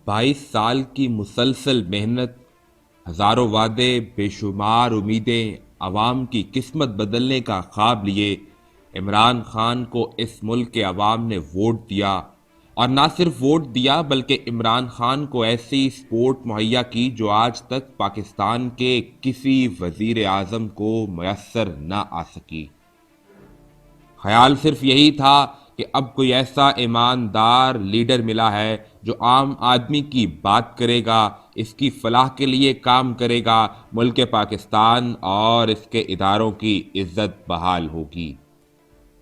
22 साल की मुसलसल मेहनत, हजारों वादे, बेशुमार उम्मीदें, अवाम की किस्मत बदलने का ख्वाब लिए इमरान खान को इस मुल्क के अवाम ने वोट दिया। और ना सिर्फ वोट दिया बल्कि इमरान खान को ऐसी सपोर्ट मुहैया की जो आज तक पाकिस्तान के किसी वजीर आजम को मैसर ना आ सकी। ख्याल सिर्फ यही था कि अब कोई ऐसा ईमानदार लीडर मिला है जो आम आदमी की बात करेगा, इसकी फलाह के लिए काम करेगा, मुल्क पाकिस्तान और इसके इदारों की इज्जत बहाल होगी।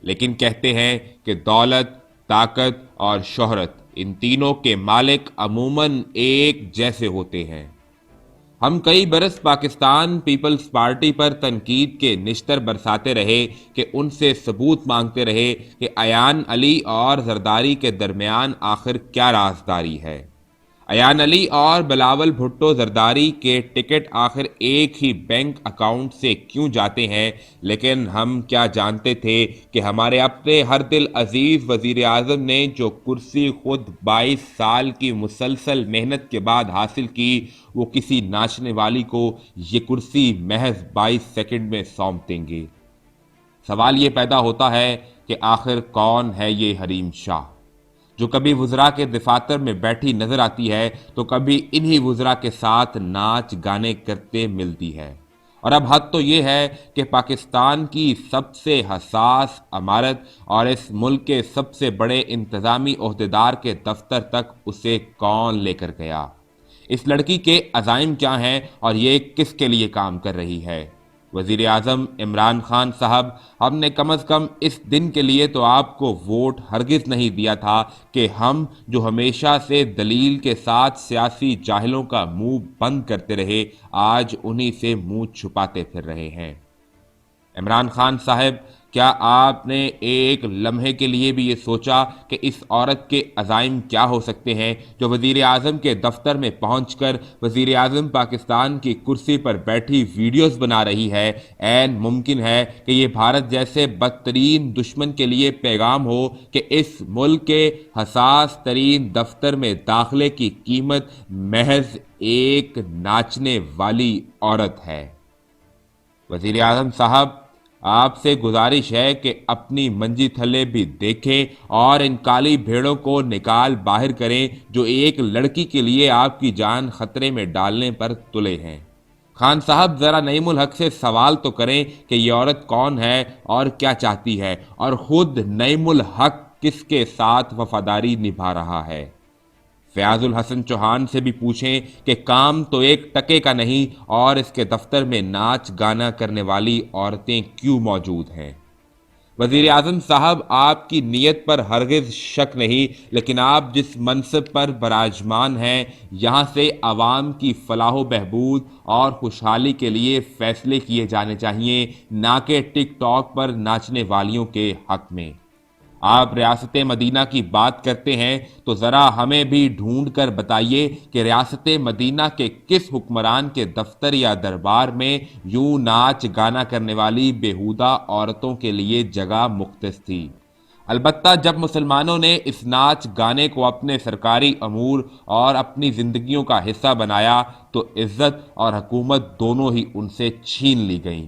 लेकिन कहते हैं कि दौलत, ताकत और शोहरत, इन तीनों के मालिक अमूमन एक जैसे होते हैं। हम कई बरस पाकिस्तान पीपल्स पार्टी पर तनकीद के निश्तर बरसाते रहे कि उनसे सबूत मांगते रहे कि अयान अली और जरदारी के दरमियान आखिर क्या राजदारी है। अयान अली और बिलावल भुट्टो जरदारी के टिकट आखिर एक ही बैंक अकाउंट से क्यों जाते हैं, लेकिन हम क्या जानते थे कि हमारे अपने हर दिल अजीज वजीर आजम ने जो कुर्सी खुद 22 साल की मुसलसल मेहनत के बाद हासिल की, वो किसी नाचने वाली को ये कुर्सी महज 22 सेकंड में सौंप देंगे। सवाल ये पैदा होता है कि आखिर कौन है ये हरीम शाह जो कभी वुज़रा के दफातर में बैठी नजर आती है तो कभी इन्हीं वुज़रा के साथ नाच गाने करते मिलती है। और अब हद तो ये है कि पाकिस्तान की सबसे हसास अमारत और इस मुल्क के सबसे बड़े इंतजामी ओहदेदार के दफ्तर तक उसे कौन लेकर गया। इस लड़की के अज़ाइम क्या हैं और ये किसके लिए काम कर रही है। वज़ीर आज़म इमरान खान साहब, हमने कम अज़ कम इस दिन के लिए तो आपको वोट हरगिज़ नहीं दिया था कि हम जो हमेशा से दलील के साथ सियासी जाहिलों का मुंह बंद करते रहे, आज उन्हीं से मुंह छुपाते फिर रहे हैं। इमरान खान साहब, क्या आपने एक लम्हे के लिए भी ये सोचा कि इस औरत के अज़ाइम क्या हो सकते हैं जो वज़ीर आज़म के दफ्तर में पहुंचकर वज़ीर आज़म पाकिस्तान की कुर्सी पर बैठी वीडियोस बना रही है। ऐन मुमकिन है कि ये भारत जैसे बदतरीन दुश्मन के लिए पैगाम हो कि इस मुल्क के हसास तरीन दफ्तर में दाखिले की कीमत महज एक नाचने वाली औरत है। वज़ीर आज़म साहब, आपसे गुजारिश है कि अपनी मंजी थल्ले भी देखें और इन काली भेड़ों को निकाल बाहर करें जो एक लड़की के लिए आपकी जान खतरे में डालने पर तुले हैं। खान साहब, जरा नईमुल हक से सवाल तो करें कि ये औरत कौन है और क्या चाहती है, और खुद नईमुल हक किसके साथ वफादारी निभा रहा है। फयाजुल हसन चौहान से भी पूछें कि काम तो एक टके का नहीं और इसके दफ्तर में नाच गाना करने वाली औरतें क्यों मौजूद हैं। वजीर आजम साहब, आपकी नीयत पर हरगिज शक नहीं, लेकिन आप जिस मनसब पर बराजमान हैं, यहाँ से आवाम की फलाह बहबूद और खुशहाली के लिए फैसले किए जाने चाहिए, ना कि टिक टॉक पर नाचने वालियों के हक में। आप रियासत मदीना की बात करते हैं तो ज़रा हमें भी ढूंढ कर बताइए कि रियासत मदीना के किस हुक्मरान के दफ्तर या दरबार में यूं नाच गाना करने वाली बेहुदा औरतों के लिए जगह मुख्तस थी। अलबत्ता जब मुसलमानों ने इस नाच गाने को अपने सरकारी अमूर और अपनी जिंदगियों का हिस्सा बनाया तो इज्जत और हुकूमत दोनों ही उनसे छीन ली गईं।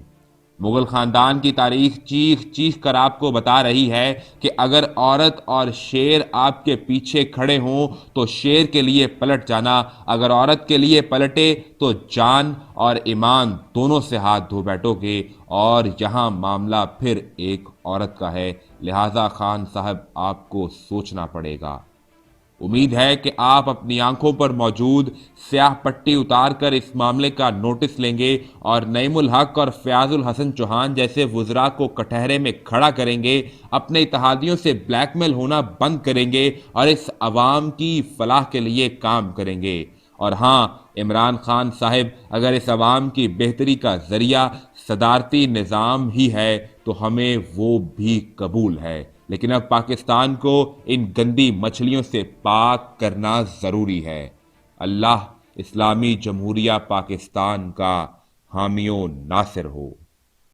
मुगल खानदान की तारीख चीख चीख कर आपको बता रही है कि अगर औरत और शेर आपके पीछे खड़े हों तो शेर के लिए पलट जाना, अगर औरत के लिए पलटे तो जान और ईमान दोनों से हाथ धो बैठोगे। और यहाँ मामला फिर एक औरत का है, लिहाजा खान साहब आपको सोचना पड़ेगा। उम्मीद है कि आप अपनी आंखों पर मौजूद स्याह पट्टी उतार कर इस मामले का नोटिस लेंगे और नईमुल हक और फयाजुल हसन चौहान जैसे वुज़रा को कटहरे में खड़ा करेंगे, अपने इत्तेहादियों से ब्लैकमेल होना बंद करेंगे और इस अवाम की फलाह के लिए काम करेंगे। और हाँ इमरान खान साहब, अगर इस अवाम की बेहतरी का जरिया सदारती निज़ाम ही है तो हमें वो भी कबूल है, लेकिन अब पाकिस्तान को इन गंदी मछलियों से पाक करना ज़रूरी है। अल्लाह इस्लामी जमहूरिया पाकिस्तान का हामियो नासिर हो।